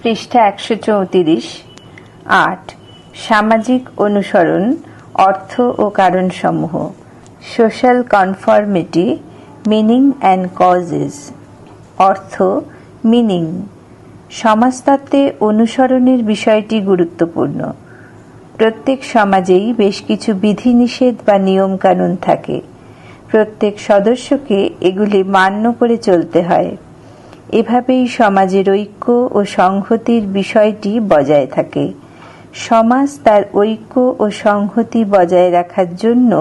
পৃষ্ঠা ১৩৪। ৮. সামাজিক অনুসরণ, অর্থ ও কারণসমূহ। Social conformity, meaning and causes. অর্থ, মিনিং। সমাজতত্ত্বে অনুসরণের বিষয়টি গুরুত্বপূর্ণ। প্রত্যেক সমাজেই বেশ কিছু বিধিনিষেধ বা নিয়মকানুন থাকে। প্রত্যেক সদস্যকে এগুলি মান্য করে চলতে হয়। এভাবেই সমাজের ঐক্য ও সংহতির বিষয়টি বজায় থাকে। সমাজ তার ঐক্য ও সংহতি বজায় রাখার জন্য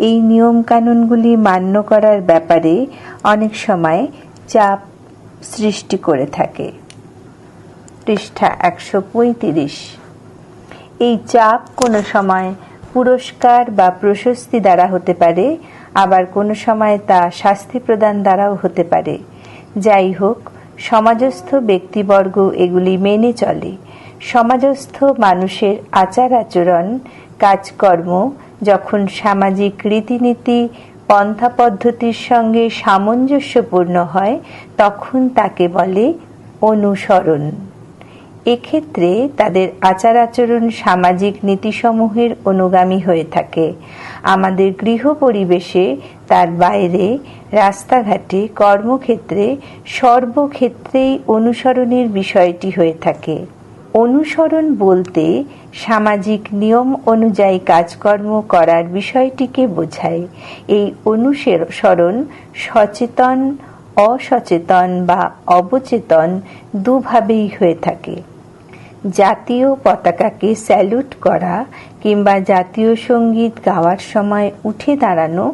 এই নিয়মকানুনগুলি মান্য করার ব্যাপারে অনেক সময় চাপ সৃষ্টি করে থাকে। পৃষ্ঠা ১৩৫। এই চাপ কোনো সময় পুরস্কার বা প্রশস্তি দ্বারা হতে পারে, আবার কোনো সময় তা শাস্তি প্রদান দ্বারাও হতে পারে। যাই হোক, সমাজস্থ ব্যক্তিবর্গ এগুলি মেনে চলে। সমাজস্থ মানুষের আচার আচরণ, কাজকর্ম যখন সামাজিক রীতিনীতি পন্থা পদ্ধতির সঙ্গে সামঞ্জস্যপূর্ণ হয়, তখন তাকে বলে অনুসরণ। এক্ষেত্রে তাদের আচার আচরণ সামাজিক নীতিসমূহের অনুগামী হয়ে থাকে। আমাদের গৃহ পরিবেশে, তার বাইরে, রাস্তাঘাটে, কর্মক্ষেত্রে, সর্বক্ষেত্রেই অনুসরণের বিষয়টি হয়ে থাকে। অনুসরণ বলতে সামাজিক নিয়ম অনুযায়ী কাজকর্ম করার বিষয়টিকে বোঝায়। এই অনুসরণ সচেতন, অসচেতন বা অবচেতন দুভাবেই হয়ে থাকে। জাতীয় পতাকাকে স্যালুট করা কিংবা জাতীয় সঙ্গীত গাওয়ার সময় উঠে দাঁড়ানো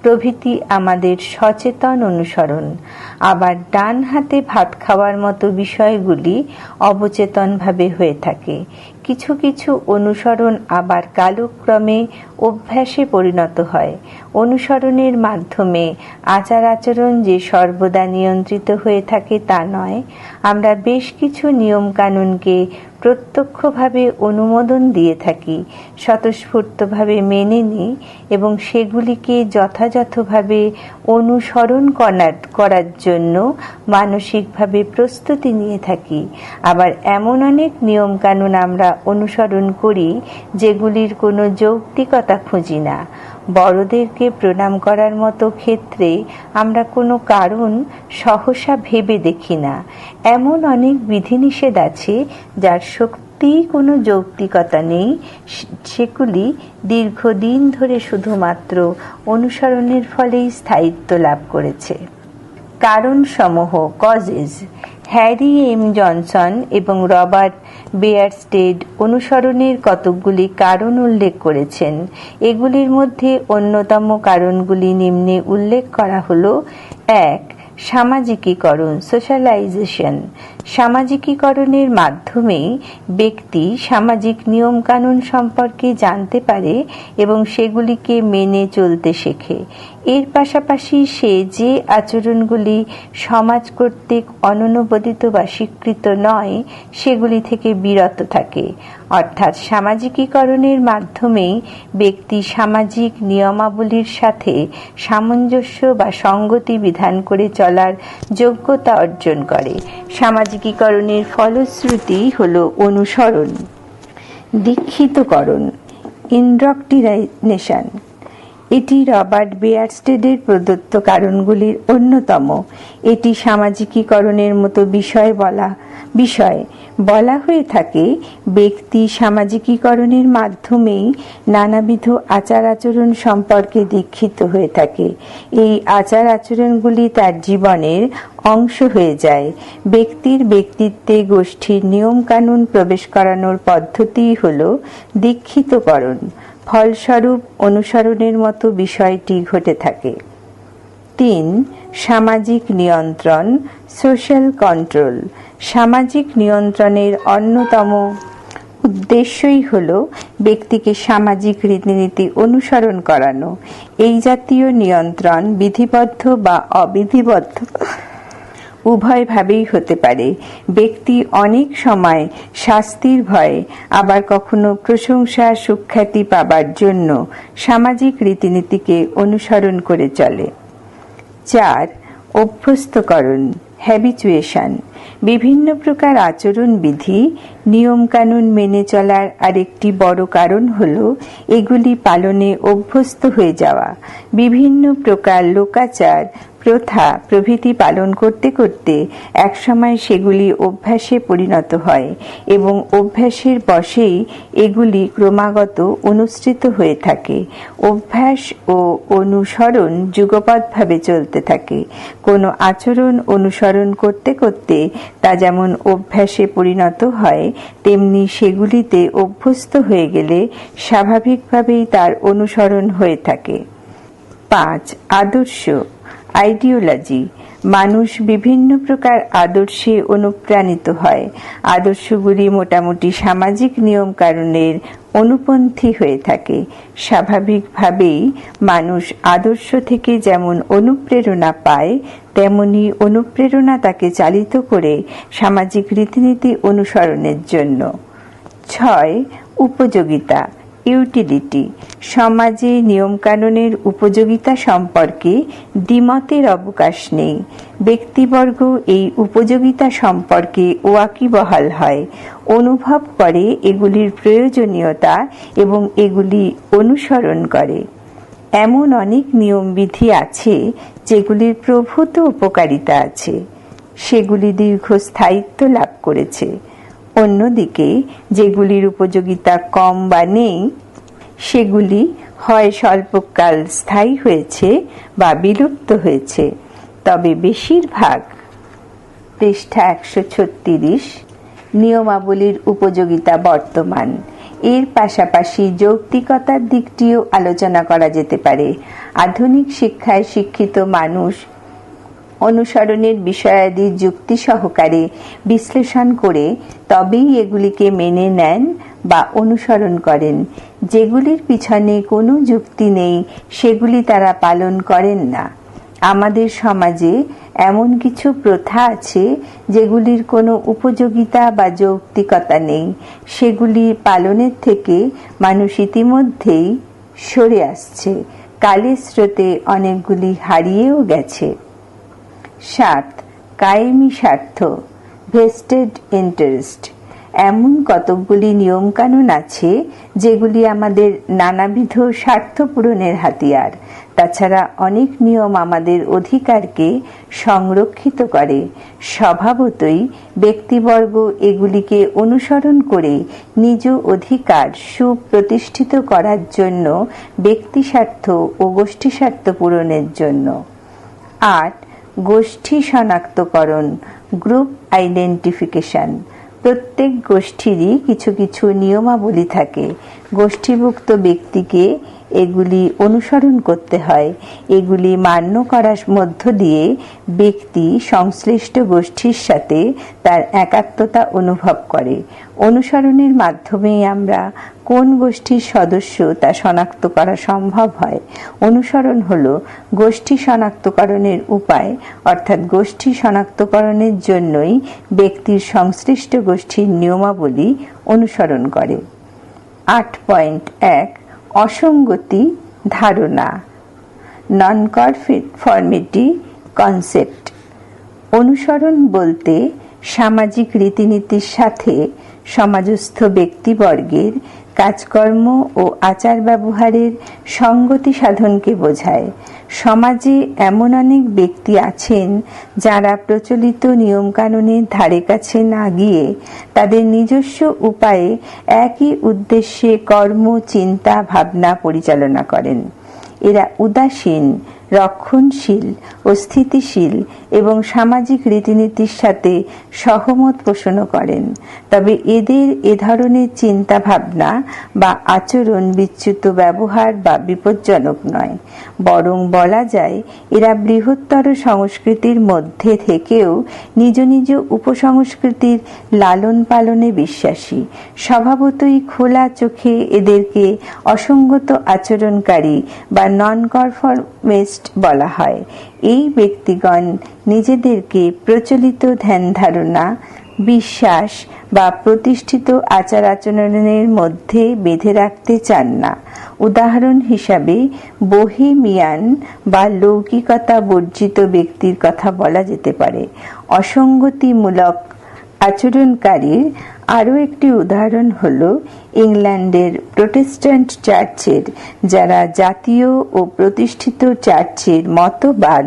প্রভৃতি আমাদের সচেতন অনুসরণ। আবার ডান হাতে ভাত খাওয়ার মতো বিষয়গুলি অবচেতনভাবে হয়ে থাকে। কিছু কিছু অনুসরণ আবার কালক্রমে অভ্যাসে পরিণত হয়। অনুসরণের মাধ্যমে আচার আচরণ যে সর্বদা নিয়ন্ত্রিত হয়ে থাকে তা নয়। আমরা বেশ কিছু নিয়মকানুনকে প্রত্যক্ষভাবে অনুমোদন দিয়ে থাকি, স্বতঃস্ফূর্তভাবে মেনে নিই এবং সেগুলিকে যথাযথভাবে অনুসরণ করার জন্য মানসিকভাবে প্রস্তুতি নিয়ে থাকি। আবার এমন অনেক নিয়মকানুন আমরা অনুসরণ করি যেগুলির কোনো যৌক্তিকতা খুঁজি না। বড়দেরকে প্রণাম করার মতো ক্ষেত্রে আমরা কোনো কারণ সহসা ভেবে দেখি না। এমন অনেক বিধিনিষেধ আছে যার সত্যিই কোনো যৌক্তিকতা নেই। সেগুলি দীর্ঘদিন ধরে শুধুমাত্র অনুসরণের ফলেই স্থায়িত্ব লাভ করেছে। কারণসমূহ, কজেস। হ্যারি এম জনসন এবং রবার্ট বেয়ারস্টেড অনুসরণের কতকগুলি কারণ উল্লেখ করেছেন। এগুলির মধ্যে অন্যতম কারণগুলি নিম্নে উল্লেখ করা হল: ১. সামাজিকীকরণ, সোশ্যালাইজেশন। সামাজিকীকরণের মাধ্যমেই ব্যক্তি সামাজিক নিয়মকানুন সম্পর্কে জানতে পারে এবং সেগুলিকে মেনে চলতে শেখে। এর পাশাপাশি সে যে আচরণগুলি সমাজ কর্তৃক অননুমোদিত বা স্বীকৃত নয় সেগুলি থেকে বিরত থাকে। অর্থাৎ সামাজিকীকরণের মাধ্যমেই ব্যক্তি সামাজিক নিয়মাবলীর সাথে সামঞ্জস্য বা সঙ্গতি বিধান করে চলার যোগ্যতা অর্জন করে। সামাজিকীকরণের ফলশ্রুতি হল অনুসরণ। দীক্ষিতকরণ, ইন্ডক্ট্রিনেশন। এটি রবার্ট বেয়ারস্টেডের প্রদত্ত কারণগুলির অন্যতম। এটি সামাজিকীকরণের মতো বিষয় বলা হয়ে থাকে। ব্যক্তি সামাজিকীকরণের মাধ্যমেই নানাবিধ আচার আচরণ সম্পর্কে দীক্ষিত হয়ে থাকে। এই আচার আচরণগুলি তার জীবনের অংশ হয়ে যায়। ব্যক্তির ব্যক্তিত্বে গোষ্ঠীর নিয়মকানুন প্রবেশ করানোর পদ্ধতিই হল দীক্ষিতকরণ। ফলস্বরূপ অনুসরণের মতো বিষয়টি ঘটে থাকে। ৩. সামাজিক নিয়ন্ত্রণ, সোশ্যাল কন্ট্রোল। সামাজিক নিয়ন্ত্রণের অন্যতম উদ্দেশ্যই হল ব্যক্তিকে সামাজিক রীতিনীতি অনুসরণ করানো। এই জাতীয় নিয়ন্ত্রণ বিধিবদ্ধ বা অবিধিবদ্ধ উভয়ভাবেই হতে পারে। ব্যক্তি অনেক সময় শাস্তির ভয়ে, আবার কখনো প্রশংসা সুখ্যাতি পাবার জন্য সামাজিক রীতিনীতিকে অনুসরণ করে চলে। ৪. অভ্যস্তকরণ, হ্যাবিচুয়েশন। বিভিন্ন প্রকার আচরণবিধি, নিয়মকানুন মেনে চলার আরেকটি বড় কারণ হল এগুলি পালনে অভ্যস্ত হয়ে যাওয়া। বিভিন্ন প্রকার লোকাচার, প্রথা প্রভৃতি পালন করতে করতে একসময় সেগুলি অভ্যাসে পরিণত হয় এবং অভ্যাসের বশেই এগুলি ক্রমাগত অনুসৃত হয়ে থাকে। অভ্যাস ও অনুসরণ যুগপৎভাবে চলতে থাকে। কোনো আচরণ অনুসরণ করতে করতে তা যেমন অভ্যাসে পরিণত হয়, তেমনি সেগুলিতে অভ্যস্ত হয়ে গেলে স্বাভাবিকভাবেই তার অনুসরণ হয়ে থাকে। 5. আদর্শ, আইডিওলজি। মানুষ বিভিন্ন প্রকার আদর্শে অনুপ্রাণিত হয়। আদর্শগুলি মোটামুটি সামাজিক নিয়মকানুনের অনুপন্থী হয়ে থাকে। স্বাভাবিকভাবেই মানুষ আদর্শ থেকে যেমন অনুপ্রেরণা পায়, তেমনি অনুপ্রেরণা তাকে চালিত করে সামাজিক রীতিনীতি অনুসরণের জন্য। 6. উপযোগিতা, ইউটিলিটি। সমাজে নিয়মকানুনের উপযোগিতা সম্পর্কে দ্বিমতের অবকাশ নেই। ব্যক্তিবর্গ এই উপযোগিতা সম্পর্কে ওয়াকিবহাল হয়, অনুভব করে এগুলির প্রয়োজনীয়তা এবং এগুলি অনুসরণ করে। এমন অনেক নিয়মবিধি আছে যেগুলির প্রভূত উপকারিতা আছে, সেগুলি দীর্ঘস্থায়িত্ব লাভ করেছে। অন্যদিকে যেগুলির উপযোগিতা কম বা নেই, সেগুলি হয় স্বল্পকাল স্থায়ী হয়েছে বা বিলুপ্ত হয়েছে। তবে বেশিরভাগ, পৃষ্ঠা 136, নিয়মাবলীর উপযোগিতা বর্তমান। এর পাশাপাশি যৌক্তিকতার দিকটিও আলোচনা করা যেতে পারে। আধুনিক শিক্ষায় শিক্ষিত মানুষ অনুসরণের বিষয়াদি যুক্তি সহকারে বিশ্লেষণ করে তবেই এগুলিকে মেনে নেন বা অনুসরণ করেন। যেগুলির পিছনে কোনো যুক্তি নেই সেগুলি তারা পালন করেন না। আমাদের সমাজে এমন কিছু প্রথা আছে যেগুলির কোনো উপযোগিতা বা যৌক্তিকতা নেই। সেগুলি পালনের থেকে মানুষ ইতিমধ্যেই সরে আসছে। কালের স্রোতে অনেকগুলি হারিয়েও গেছে। 7. কায়েমি স্বার্থ, ভেস্টেড ইন্টারেস্ট। এমন কতকগুলি নিয়মকানুন আছে যেগুলি আমাদের নানাবিধ স্বার্থ পূরণের হাতিয়ার। তাছাড়া অনেক নিয়ম আমাদের অধিকারকে সংরক্ষিত করে। স্বভাবতই ব্যক্তিবর্গ এগুলিকে অনুসরণ করে নিজ অধিকার সুপ্রতিষ্ঠিত করার জন্য, ব্যক্তি স্বার্থ ও গোষ্ঠী স্বার্থ পূরণের জন্য। 8. গোষ্ঠী শনাক্তকরণ, গ্রুপ আইডেন্টিফিকেশন। প্রত্যেক গোষ্ঠীরই কিছু কিছু নিয়মাবলী থাকে। গোষ্ঠীভুক্ত ব্যক্তিকে এগুলি অনুসরণ করতে হয়। এগুলি মান্য করার মধ্য দিয়ে ব্যক্তি সংশ্লিষ্ট গোষ্ঠীর সাথে তার একাত্মতা অনুভব করে। অনুসরণের মাধ্যমেই আমরা কোন গোষ্ঠীর সদস্য তা শনাক্ত করা সম্ভব হয়। অনুসরণ হল গোষ্ঠী শনাক্তকরণের উপায়, অর্থাৎ গোষ্ঠী শনাক্তকরণের জন্যই ব্যক্তির সংশ্লিষ্ট গোষ্ঠীর নিয়মাবলী অনুসরণ করে। 8.1 অসঙ্গতি ধারণা, ননকনফর্মিটি কনসেপ্ট। অনুসরণ বলতে সামাজিক রীতিনীতির সাথে সমাজস্থ ব্যক্তিবর্গের কাজকর্ম ও আচার ব্যবহারের সঙ্গতি সাধনকে বোঝায়। সমাজে এমন অনেক ব্যক্তি আছেন যারা প্রচলিত নিয়মকানুনের ধারে কাছে না গিয়ে তাদের নিজস্ব উপায়ে একই উদ্দেশ্যে কর্ম, চিন্তা, ভাবনা পরিচালনা করেন। এরা উদাসীন, রক্ষণশীল ও স্থিতিশীল এবং সামাজিক রীতিনীতির সাথে সহমত পোষণ করেন। তবে এদের এ ধরনের চিন্তা ভাবনা বা আচরণ বিচ্যুত ব্যবহার বা বিপজ্জনক নয়, বরং বলা যায় এরা বৃহত্তর সংস্কৃতির মধ্যে থেকেও নিজ নিজ উপসংস্কৃতির লালন পালনে বিশ্বাসী। স্বভাবতই খোলা চোখে এদেরকে অসঙ্গত আচরণকারী বা ননকনফর্মিস্ট বলা হয়। এই ব্যক্তিগণ নিজেদেরকে প্রচলিত ধ্যান ধারণা, বিশ্বাস বা প্রতিষ্ঠিত আচার আচরণের মধ্যে বেঁধে রাখতে চান না। উদাহরণ হিসাবে বোহেমিয়ান বা লৌকিকতা বর্জিত ব্যক্তির কথা বলা যেতে পারে। অসঙ্গতিমূলক আচরণকারীর আরও একটি উদাহরণ হল ইংল্যান্ডের প্রোটেস্ট্যান্ট চার্চের, যারা জাতীয় ও প্রতিষ্ঠিত চার্চের মতবাদ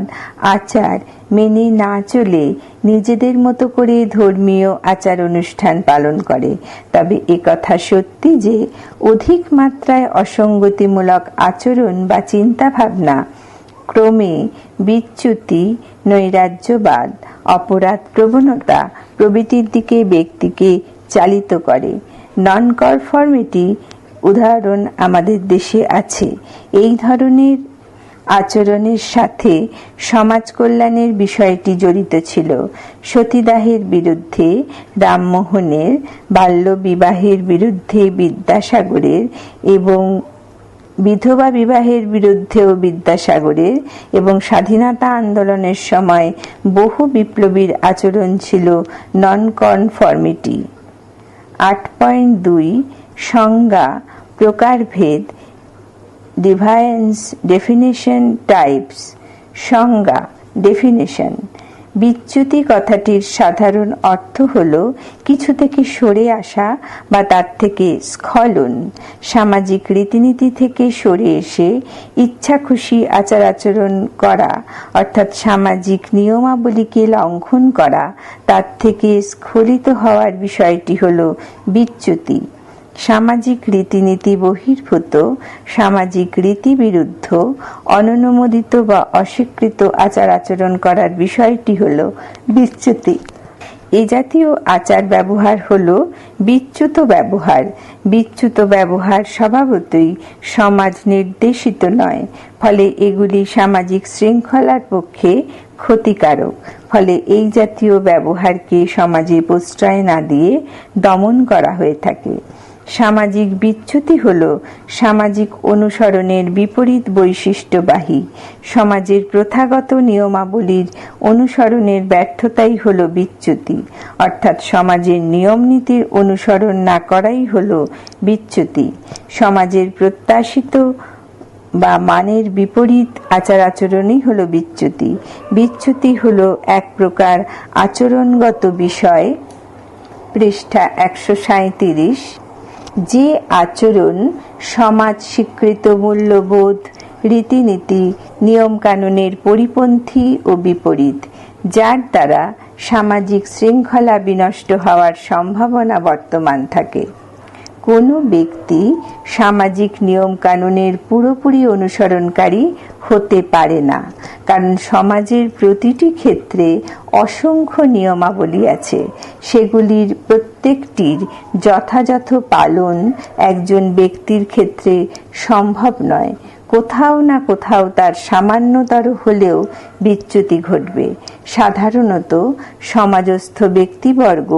আচার মেনে না চলে নিজেদের মতো করে ধর্মীয় আচার অনুষ্ঠান পালন করে। তবে একথা সত্যি যে অধিক মাত্রায় অসঙ্গতিমূলক আচরণ বা চিন্তাভাবনা ক্রমে বিচ্যুতি, নৈরাজ্যবাদ, অপরাধ প্রবণতা প্রভৃতির দিকে ব্যক্তিকে চালিত করে। নন কনফর্মিটি উদাহরণ আমাদের দেশে আছে। এই ধরনের আচরণের সাথে সমাজ কল্যাণের বিষয়টি জড়িত ছিল। সতীদাহের বিরুদ্ধে রামমোহনের, বাল্য বিবাহের বিরুদ্ধে বিদ্যাসাগরের এবং বিধবা বিবাহের বিরুদ্ধেও বিদ্যাসাগরের এবং স্বাধীনতা আন্দোলনের সময় বহু বিপ্লবীর আচরণ ছিল নন কনফর্মিটি। 8.2 সংজ্ঞা, প্রকারভেদ, ডিভাইন্স, ডেফিনেশন, টাইপস। সংজ্ঞা, ডেফিনেশন। বিচ্যুতি কথাটির সাধারণ অর্থ হল কিছু থেকে সরে আসা বা তার থেকে স্খলন। সামাজিক রীতিনীতি থেকে সরে এসে ইচ্ছা খুশি আচার আচরণ করা, অর্থাৎ সামাজিক নিয়মাবলীকে লঙ্ঘন করা, তার থেকে স্খলিত হওয়ার বিষয়টি হল বিচ্যুতি। সামাজিক রীতিনীতি বহির্ভূত, সামাজিক রীতি বিরুদ্ধ, অননুমোদিত বা অস্বীকৃত আচার আচরণ করার বিষয়টি হল বিচ্যুতি। এ জাতীয় আচার ব্যবহার হল বিচ্যুত ব্যবহার। বিচ্যুত ব্যবহার স্বভাবতই সমাজ নির্দেশিত নয়, ফলে এগুলি সামাজিক শৃঙ্খলার পক্ষে ক্ষতিকারক। ফলে এই জাতীয় ব্যবহারকে সমাজে প্রশ্রয় না দিয়ে দমন করা হয়ে থাকে। সামাজিক বিচ্যুতি হল সামাজিক অনুসরণের বিপরীত বৈশিষ্ট্যবাহী। সমাজের প্রথাগত নিয়মাবলীর অনুসরণের ব্যর্থতাই হল বিচ্যুতি, অর্থাৎ সমাজের নিয়ম নীতির অনুসরণ না করাই হল বিচ্যুতি। সমাজের প্রত্যাশিত বা মানের বিপরীত আচার আচরণই হল বিচ্যুতি। বিচ্যুতি হল এক প্রকার আচরণগত বিষয়। পৃষ্ঠা 137। যে আচরণ সমাজ স্বীকৃত মূল্যবোধ, রীতিনীতি, নিয়মকানুনের পরিপন্থী ও বিপরীত, যার দ্বারা সামাজিক শৃঙ্খলা বিনষ্ট হওয়ার সম্ভাবনা বর্তমান থাকে। কোনো ব্যক্তি সামাজিক নিয়মকানুনের পুরোপুরি অনুসরণকারী হতে পারে না, কারণ সমাজের প্রতিটি ক্ষেত্রে অসংখ্য নিয়মাবলী আছে। সেগুলির প্রত্যেকটির যথাযথ পালন একজন ব্যক্তির ক্ষেত্রে সম্ভব নয়। কোথাও না কোথাও তার সামান্যতর হলেও বিচ্যুতি ঘটবে। সাধারণত সমাজস্থ ব্যক্তিবর্গ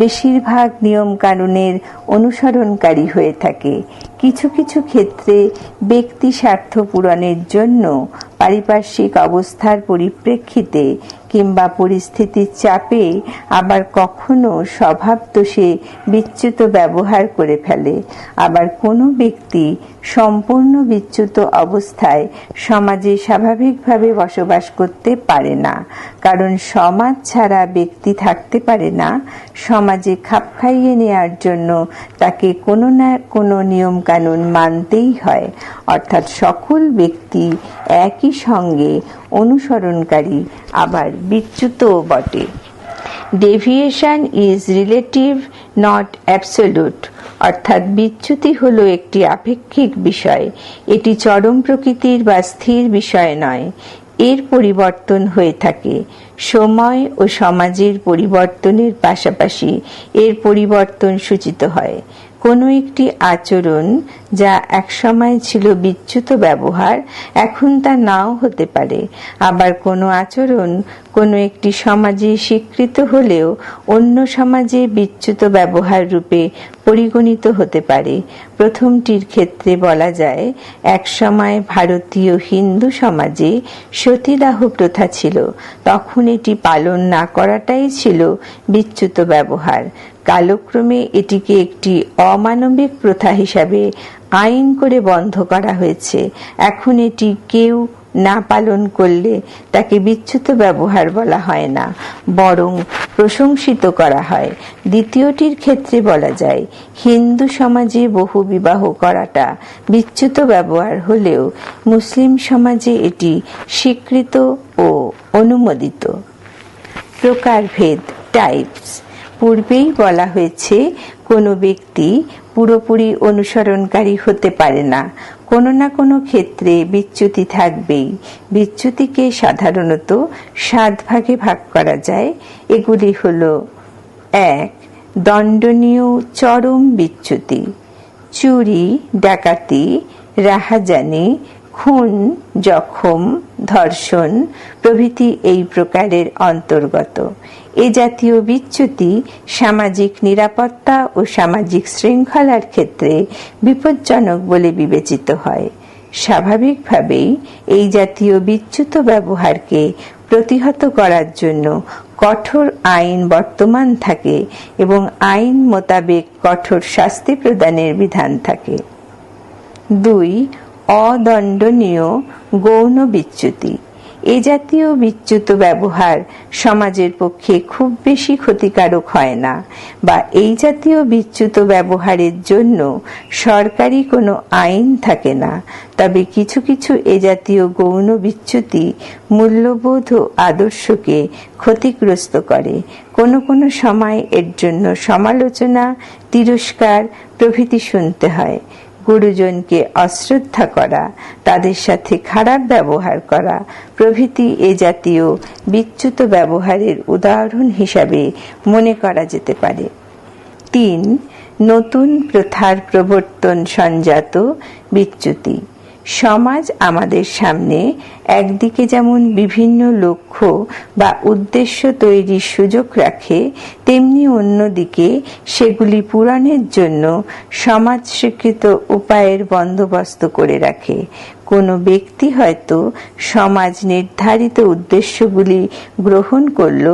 বেশিরভাগ নিয়মকানুনের অনুসরণকারী হয়ে থাকে। কিছু কিছু ক্ষেত্রে ব্যক্তি স্বার্থ পূরণের জন্য, পারিপার্শ্বিক অবস্থার পরিপ্রেক্ষিতে কিংবা পরিস্থিতির চাপে, আবার কখনো স্বভাবদোষে বিচ্যুত ব্যবহার করে ফেলে। আবার কোনো ব্যক্তি সম্পূর্ণ বিচ্যুত অবস্থায় সমাজে স্বাভাবিকভাবে বসবাস করতে পারে না, কারণ সমাজ ছাড়া ব্যক্তি থাকতে পারে না। সমাজে খাপ খাইয়ে নেওয়ার জন্য তাকে কোনো না কোনো নিয়ম কানুন মানতেই হয়, অর্থাৎ সকল ব্যক্তি একই সঙ্গে অনুসরণকারী, আবার বিচ্যুতও বটে। Deviation is relative, not absolute, অর্থাৎ বিচ্যুতি হল একটি আপেক্ষিক বিষয়। এটি চরম প্রকৃতির বা স্থির বিষয় নয়। এর পরিবর্তন হয়ে থাকে। সময় ও সমাজের পরিবর্তনের পাশাপাশি এর পরিবর্তন সূচিত হয়। কোনো একটি আচরণ যা একসময় ছিল বিচ্যুত ব্যবহার, এখন তা নাও হতে পারে। আবার কোনো আচরণ কোনো একটি সমাজে স্বীকৃত হলেও অন্য সমাজে বিচ্যুত ব্যবহার রূপে পরিগণিত হতে পারে। প্রথমটির ক্ষেত্রে বলা যায়, একসময় ভারতীয় হিন্দু সমাজে সতীদাহ প্রথা ছিল, তখন এটি পালন না করাটাই ছিল বিচ্যুত ব্যবহার, কালক্রমে এটিকে একটি অমানবিক প্রথা হিসাবে আইন করে বন্ধ করা হয়েছে। এখন এটি কেউ না পালন করলে তাকে বিচ্যুত ব্যবহার বলা হয় না, বরং প্রশংসিত করা হয়। দ্বিতীয়টির ক্ষেত্রে বলা যায়, হিন্দু সমাজে বহু বিবাহ করাটা বিচ্যুত ব্যবহার হলেও মুসলিম সমাজে এটি স্বীকৃত ও অনুমোদিত। প্রকারভেদ, টাইপস। পূর্বেই বলা হয়েছে, কোনো ব্যক্তি পুরোপুরি অনুসরণকারী হতে পারে না, কোনো না কোনো ক্ষেত্রে বিচ্যুতি থাকবেই। বিচ্যুতিকে সাধারণত 7 ভাগে ভাগ করা যায়। এগুলি হল: 1. দণ্ডনীয় চরম বিচ্যুতি, চুরি, ডাকাতি, রাহাজানি, খুন, জখম, ধর্ষণ প্রভৃতি এই প্রকারের অন্তর্গত। এ জাতীয় বিচ্যুতি সামাজিক নিরাপত্তা ও সামাজিক শৃঙ্খলার ক্ষেত্রে বিপজ্জনক বলে বিবেচিত হয়। স্বাভাবিকভাবেই এই জাতীয় বিচ্যুত ব্যবহারকে প্রতিহত করার জন্য কঠোর আইন বর্তমান থাকে এবং আইন মোতাবেক কঠোর শাস্তি প্রদানের বিধান থাকে। 2. অদণ্ডনীয় গৌণ বিচ্যুতি। এ জাতীয় বিচ্যুত ব্যবহার সমাজের পক্ষে খুব বেশি ক্ষতিকারক হয় না, বা এই জাতীয় বিচ্যুত ব্যবহারের জন্য সরকারি কোনো আইন থাকে না। তবে কিছু কিছু এ জাতীয় গৌণ বিচ্যুতি মূল্যবোধ ও আদর্শকে ক্ষতিগ্রস্ত করে। কোনো কোনো সময় এর জন্য সমালোচনা, তিরস্কার প্রভৃতি শুনতে হয়। গুরুজনকে অশ্রদ্ধা করা, তাদের সাথে খারাপ ব্যবহার করা প্রভৃতি এ জাতীয় বিচ্যুত ব্যবহারের উদাহরণ হিসাবে মনে করা যেতে পারে। 3. নতুন প্রথার প্রবর্তন সঞ্জাত বিচ্যুতি। সমাজ আমাদের সামনে একদিকে যেমন বিভিন্ন লক্ষ্য বা উদ্দেশ্য তৈরির সুযোগ রাখে, তেমনি অন্যদিকে সেগুলি পূরণের জন্য সমাজ স্বীকৃত উপায়ের বন্দোবস্ত করে রাখে। কোনো ব্যক্তি হয়তো সমাজ নির্ধারিত উদ্দেশ্যগুলি গ্রহণ করল,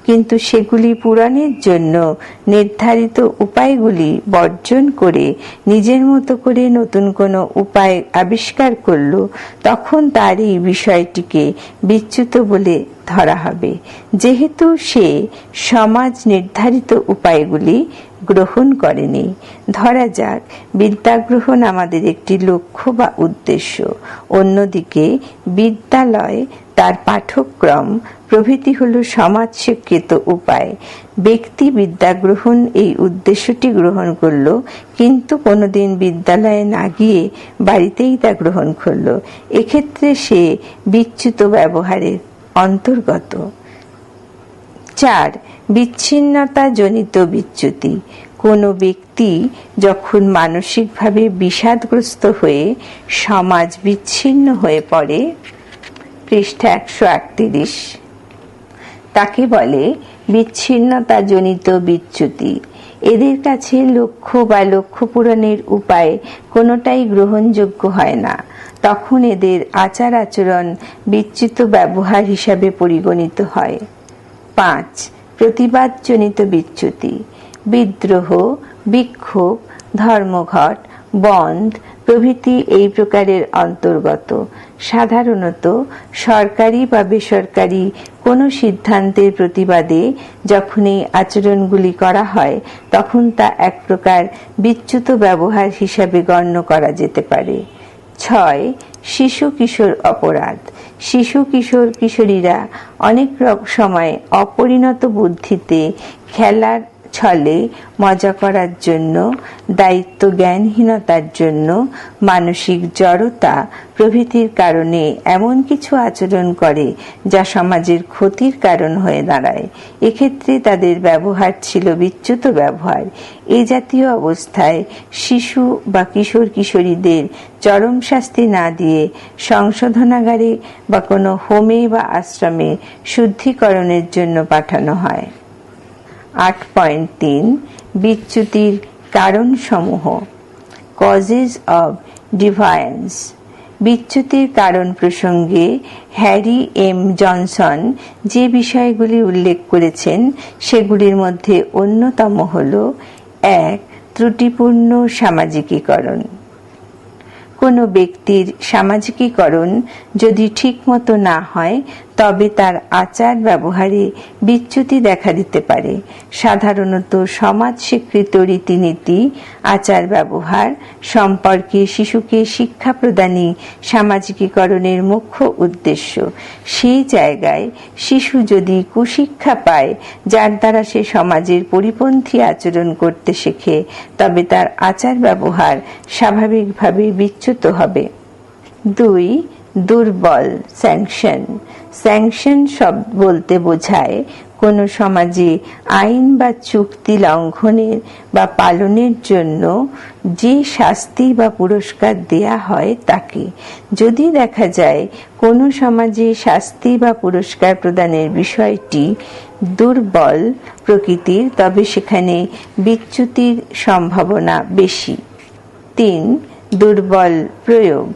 কিন্তু সেগুলি পূরণের জন্য নির্ধারিত উপায়গুলি বর্জন করে নিজের মতো করে নতুন কোনো উপায় আবিষ্কার করল, তখন তার এই বিষয়টিকে বিচ্যুত বলে ধরা হবে, যেহেতু সে সমাজ নির্ধারিত উপায়গুলি গ্রহণ করেনি। ধরা যাক, বিদ্যা গ্রহণ আমাদের একটি লক্ষ্য বা উদ্দেশ্য, অন্যদিকে বিদ্যালয়, তার পাঠ্যক্রম প্রভৃতি হল সমাজ স্বীকৃত উপায়। ব্যক্তি বিদ্যা গ্রহণ এই উদ্দেশ্যটি গ্রহণ করল, কিন্তু কোনোদিন বিদ্যালয়ে না গিয়ে বাড়িতেই তা গ্রহণ করল। এক্ষেত্রে সে বিচ্যুত ব্যবহারের অন্তর্গত। 4. বিচ্ছিন্নতা জনিত বিচ্যুতি। কোনো ব্যক্তি যখন মানসিকভাবে বিষাদগ্রস্ত হয়ে সমাজ বিচ্ছিন্ন হয়ে পড়ে, পৃষ্ঠা 138, তাকে বলে বিচ্ছিন্নতা জনিত বিচ্যুতি। এদের কাছে লক্ষ্য বা লক্ষ্য পূরণের উপায় কোনোটাই গ্রহণযোগ্য হয় না। তখন এদের আচার আচরণ বিচ্যুত ব্যবহার হিসাবে পরিগণিত হয়। 5. প্রতিবাদজনিত বিচ্যুতি। বিদ্রোহ, বিক্ষোভ, ধর্মঘট, বন্ধ প্রভৃতি এই প্রকারের অন্তর্গত। সাধারণত সরকারি বা বেসরকারি কোনো সিদ্ধান্তের প্রতিবাদে যখন এই আচরণগুলি করা হয়, তখন তা এক প্রকার বিচ্যুত ব্যবহার হিসাবে গণ্য করা যেতে পারে। 6. শিশু কিশোর অপরাধ। শিশু কিশোর কিশোরীরা অনেক সময় অপরিণত বুদ্ধিতে খেলার ছলে, মজা করার জন্য, দায়িত্ব জ্ঞানহীনতার জন্য, মানসিক জড়তা প্রভৃতির কারণে এমন কিছু আচরণ করে যা সমাজের ক্ষতির কারণ হয়ে দাঁড়ায়। এক্ষেত্রে তাদের ব্যবহার ছিল বিচ্যুত ব্যবহার। এ জাতীয় অবস্থায় শিশু বা কিশোর কিশোরীদের চরম শাস্তি না দিয়ে সংশোধনাগারে বা কোনো হোমে বা আশ্রমে শুদ্ধিকরণের জন্য পাঠানো হয়। 8.3 বিচ্যুতির কারণসমূহ, কজেস অব ডিভায়ান্স। বিচ্যুতির কারণ প্রসঙ্গে হ্যারি এম জনসন যে বিষয়গুলি উল্লেখ করেছেন সেগুলির মধ্যে অন্যতম হল 1. ত্রুটিপূর্ণ সামাজিকীকরণ। কোনো ব্যক্তির সামাজিকীকরণ যদি ঠিকমতো না হয় তবে তার আচার ব্যবহারে বিচ্যুতি দেখা দিতে পারে। সাধারণত সমাজ স্বীকৃত রীতিনীতি, আচার ব্যবহার সম্পর্কে শিশুকে শিক্ষা প্রদানই সামাজিকীকরণের মুখ্য উদ্দেশ্য। সেই জায়গায় শিশু যদি কুশিক্ষা পায়, যার দ্বারা সে সমাজের পরিপন্থী আচরণ করতে শেখে, তবে তার আচার ব্যবহার স্বাভাবিকভাবে বিচ্যুত হবে। 2. দুর্বল স্যাংশন। স্যাংশন শব্দ বলতে বোঝায় কোনো সমাজে আইন বা চুক্তি লঙ্ঘনের বা পালনের জন্য যে শাস্তি বা পুরস্কার দেয়া হয় তাকে। যদি দেখা যায় কোনো সমাজে শাস্তি বা পুরস্কার প্রদানের বিষয়টি দুর্বল প্রকৃতির, তবে সেখানে বিচ্যুতির সম্ভাবনা বেশি। 3. দুর্বল প্রয়োগ।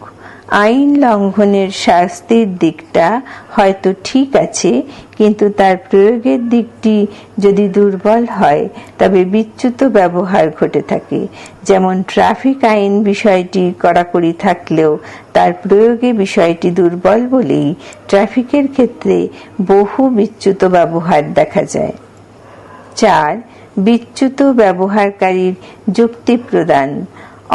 আইন লঙ্ঘনের শাস্তির দিকটা হয়তো ঠিক আছে, কিন্তু তার প্রয়োগের দিকটি যদি দুর্বল হয় তবে বিচ্যুত ব্যবহার ঘটে থাকে। যেমন ট্রাফিক আইন বিষয়টি কড়াকড়ি থাকলেও তার প্রয়োগে বিষয়টি দুর্বল বলেই ট্রাফিকের ক্ষেত্রে বহু বিচ্যুত ব্যবহার দেখা যায়। 4. বিচ্যুত ব্যবহারকারীর যুক্তি প্রদান।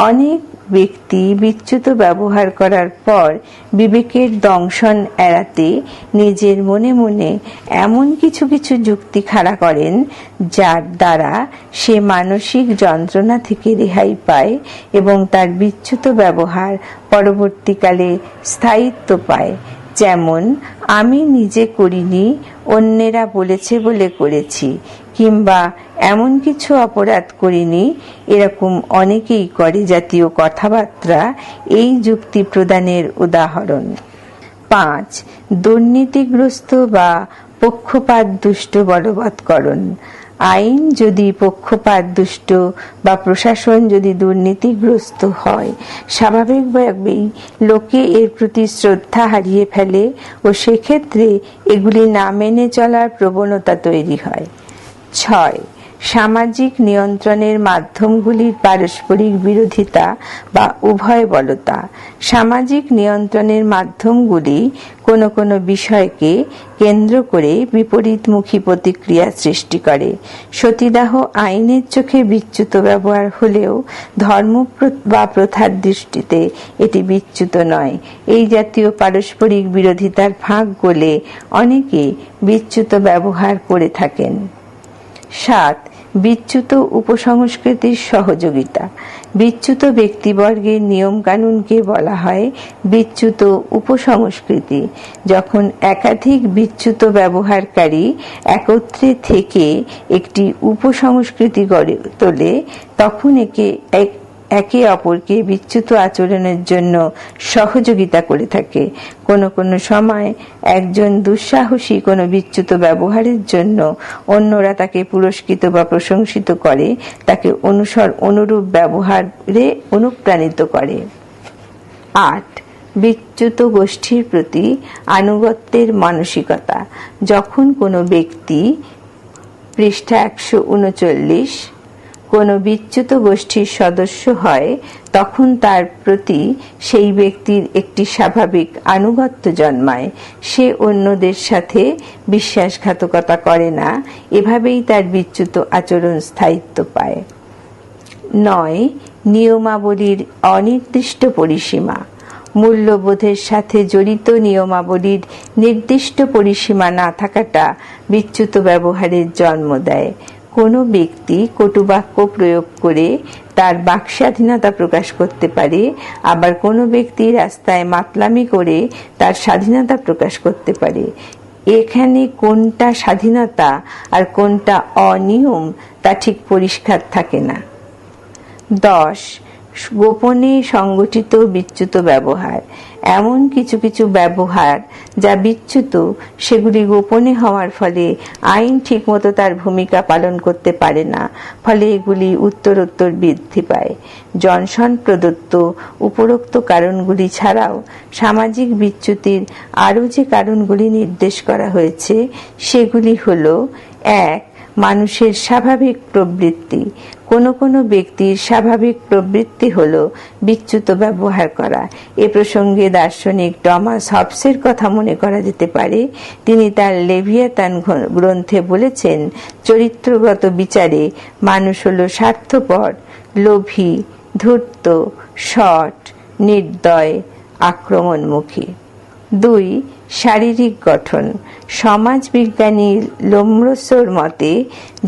অনেক ব্যক্তি বিচ্যুত ব্যবহার করার পর বিবেকের দংশন এড়াতে নিজের মনে মনে এমন কিছু কিছু যুক্তি খাড়া করেন যার দ্বারা সে মানসিক যন্ত্রণা থেকে রেহাই পায় এবং তার বিচ্যুত ব্যবহার পরবর্তীকালে স্থায়িত্ব পায়। যেমন, আমি নিজে করিনি, অন্যেরা বলেছে বলে করেছি, কিংবা এমন কিছু অপরাধ করিনি, এরকম অনেকেই করে জাতীয় কথাবার্তা এই যুক্তি প্রদানের উদাহরণ। 5. দুর্নীতিগ্রস্ত বা পক্ষপাত দুষ্ট বলবৎকরণ। আইন যদি পক্ষপাত দুষ্ট বা প্রশাসন যদি দুর্নীতিগ্রস্ত হয়, স্বাভাবিকভাবেই লোকে এর প্রতি শ্রদ্ধা হারিয়ে ফেলে ও সেক্ষেত্রে এগুলি না মেনে চলার প্রবণতা তৈরি হয়। 6. সামাজিক নিয়ন্ত্রণের মাধ্যমগুলির পারস্পরিক বিরোধিতা বা উভয়বলতা। সামাজিক নিয়ন্ত্রণের মাধ্যমগুলি কোনো কোনো বিষয়কে কেন্দ্র করে বিপরীতমুখী প্রতিক্রিয়া সৃষ্টি করে। সতীদাহ আইনের চোখে বিচ্যুত ব্যবহার হলেও ধর্ম বা প্রথার দৃষ্টিতে এটি বিচ্যুত নয়। এই জাতীয় পারস্পরিক বিরোধিতার ফাঁক গলে অনেকে বিচ্যুত ব্যবহার করে থাকেন। 7. বিচ্যুত উপসংস্কৃতির সহযোগিতা। বিচ্যুত ব্যক্তিবর্গের নিয়মকানুনকে বলা হয় বিচ্যুত উপসংস্কৃতি। যখন একাধিক বিচ্যুত ব্যবহারকারী একত্রে থেকে একটি উপসংস্কৃতি গড়ে তোলে, তখন একে অপরকে বিচ্যুত আচরণের জন্য সহযোগিতা করে থাকে। কোনো কোনো সময় একজন দুঃসাহসী কোনো বিচ্যুত ব্যবহারের জন্য অন্যরা তাকে পুরস্কৃত বা প্রশংসিত করে, তাকে অনুরূপ ব্যবহারে অনুপ্রাণিত করে। 8. বিচ্যুত গোষ্ঠীর প্রতি আনুগত্যের মানসিকতা। যখন কোনো ব্যক্তি, পৃষ্ঠা 139, কোনো বিচ্যুত গোষ্ঠীর সদস্য হয়, তখন তার প্রতি সেই ব্যক্তির একটি স্বাভাবিক আনুগত্য জন্মায়। সে অন্যদের সাথে বিশ্বাসঘাতকতা করে না, এভাবেই তার বিচ্যুত আচরণ স্থায়িত্ব পায়। 9. নিয়মাবলীর অনির্দিষ্ট পরিসীমা। মূল্যবোধের সাথে জড়িত নিয়মাবলীর নির্দিষ্ট পরিসীমা না থাকাটা বিচ্যুত ব্যবহারের জন্ম দেয়। কোনো ব্যক্তি কটুবাক্য প্রয়োগ করে তার বাকস্বাধীনতা প্রকাশ করতে পারে, আবার কোনো ব্যক্তি রাস্তায় মাতলামি করে তার স্বাধীনতা প্রকাশ করতে পারে। এখানে কোনটা স্বাধীনতা আর কোনটা অনিয়ম তা ঠিক পরিষ্কার থাকে না। 10. গোপনে সংগঠিত বিচ্যুত ব্যবহার। এমন কিছু কিছু ব্যবহার যা বিচ্যুত, সেগুলি গোপনে হওয়ার ফলে আইন ঠিকমতো তার ভূমিকা পালন করতে পারে না, ফলে এগুলি উত্তরোত্তর বৃদ্ধি পায়। জনসন প্রদত্ত উপরোক্ত কারণগুলি ছাড়াও সামাজিক বিচ্যুতির আরও যে কারণগুলি নির্দেশ করা হয়েছে সেগুলি হল: 1. মানুষের স্বাভাবিক প্রবৃত্তি। কোনো ব্যক্তির স্বাভাবিক প্রবৃত্তি হল বিচ্যুত ব্যবহার করা। এ প্রসঙ্গে দার্শনিক টমাস হবসের কথা মনে করা যেতে পারে। তিনি তার লেভিয়াতান গ্রন্থে বলেছেন, চরিত্রগত বিচারে মানুষ হল স্বার্থপর, লোভী, ধূর্ত, শঠ, নির্দয়, আক্রমণমুখী। 2. শারীরিক গঠন। সমাজবিজ্ঞানী লোমরোসোর মতে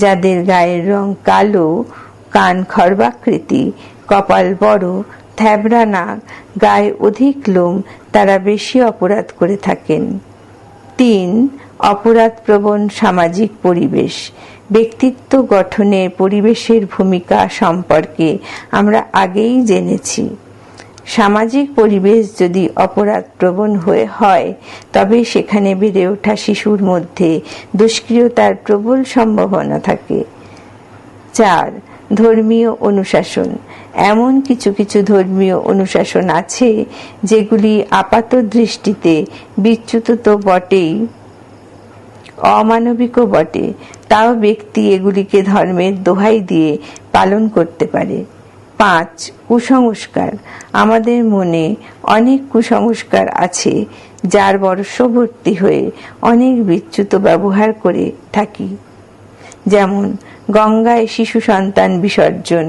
যাদের গায়ের রং কালো, কান খর্বাকৃতি, কপাল বড়, থ্যাবড়া নাক, গায়ে অধিক লোম, তারা বেশি অপরাধ করে থাকেন। 3. অপরাধপ্রবণ সামাজিক পরিবেশ। ব্যক্তিত্ব গঠনে পরিবেশের ভূমিকা সম্পর্কে আমরা আগেই জেনেছি। সামাজিক পরিবেশ যদি অপরাধপ্রবণ হয় তবে সেখানে বেড়ে ওঠা শিশুর মধ্যে দুষ্ক্রিয়তার প্রবল সম্ভাবনা থাকে। 4. ধর্মীয় অনুশাসন। এমন কিছু কিছু ধর্মীয় অনুশাসন আছে যেগুলি আপাত দৃষ্টিতে বিচ্যুত তো বটেই, অমানবিকও বটে, তাও ব্যক্তি এগুলিকে ধর্মের দোহাই দিয়ে পালন করতে পারে। 5. কুসংস্কার। আমাদের মনে অনেক কুসংস্কার আছে যার বর্ষবর্তী হয়ে অনেক বিচ্যুত ব্যবহার করে থাকি, যেমন গঙ্গায় শিশু সন্তান বিসর্জন,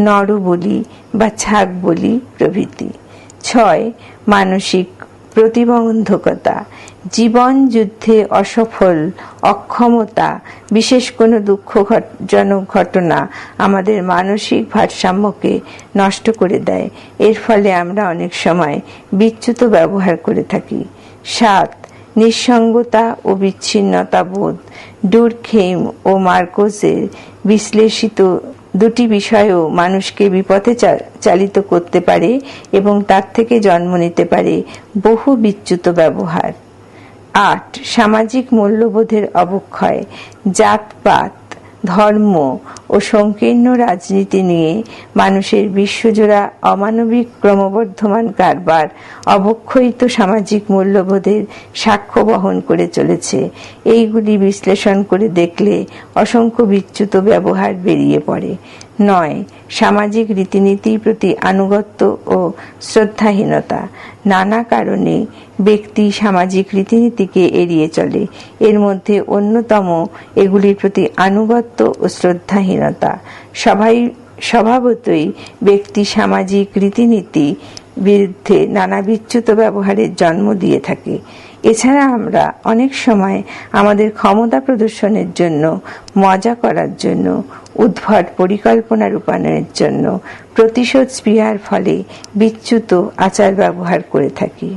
নরবলি বা ছাগ বলি প্রভৃতি। 6. মানসিক প্রতিবন্ধকতা। জীবন যুদ্ধে অসফল, অক্ষমতা, বিশেষ কোনো দুঃখজনক ঘটনা আমাদের মানসিক ভারসাম্যকে নষ্ট করে দেয়। এর ফলে আমরা অনেক সময় বিচ্যুত ব্যবহার করে থাকি। 7. নিঃসঙ্গতা ও বিচ্ছিন্নতা বোধ। ডুরখেইম ও মার্কোসের বিশ্লেষিত দুটি বিষয়ও মানুষকে বিপথে চালিত করতে পারে এবং তার থেকে জন্ম নিতে পারে বহু বিচ্যুত ব্যবহার। 8. সামাজিক মূল্যবোধের অবক্ষয়। জাতপাত, ধর্ম ও সংকীর্ণ রাজনীতি নিয়ে মানুষের বিশ্বজোড়া অমানবিক ক্রমবর্ধমান কারবার অবক্ষয়িত সামাজিক মূল্যবোধের সাক্ষ্য বহন করে চলেছে। এইগুলি বিশ্লেষণ করে দেখলে অসংখ্য বিচ্যুত ব্যবহার বেরিয়ে পড়ে। 9. সামাজিক রীতিনীতির প্রতি আনুগত্য ও শ্রদ্ধাহীনতা। নানা কারণে ব্যক্তি সামাজিক রীতিনীতিকে এড়িয়ে চলে। এর মধ্যে অন্যতম এগুলির প্রতি আনুগত্য ও শ্রদ্ধাহীনতা। স্বভাবতই ব্যক্তি সামাজিক রীতিনীতি বিরুদ্ধে নানা বিচ্যুত ব্যবহারের জন্ম দিয়ে থাকে। এছাড়া আমরা অনেক সময় আমাদের ক্ষমতা প্রদর্শনের জন্য, মজা করার জন্য, উদ্ভট পরিকল্পনা রূপায়ণের জন্য, প্রতিশোধ স্পৃহার ফলে বিচ্যুত আচার ব্যবহার করে থাকি।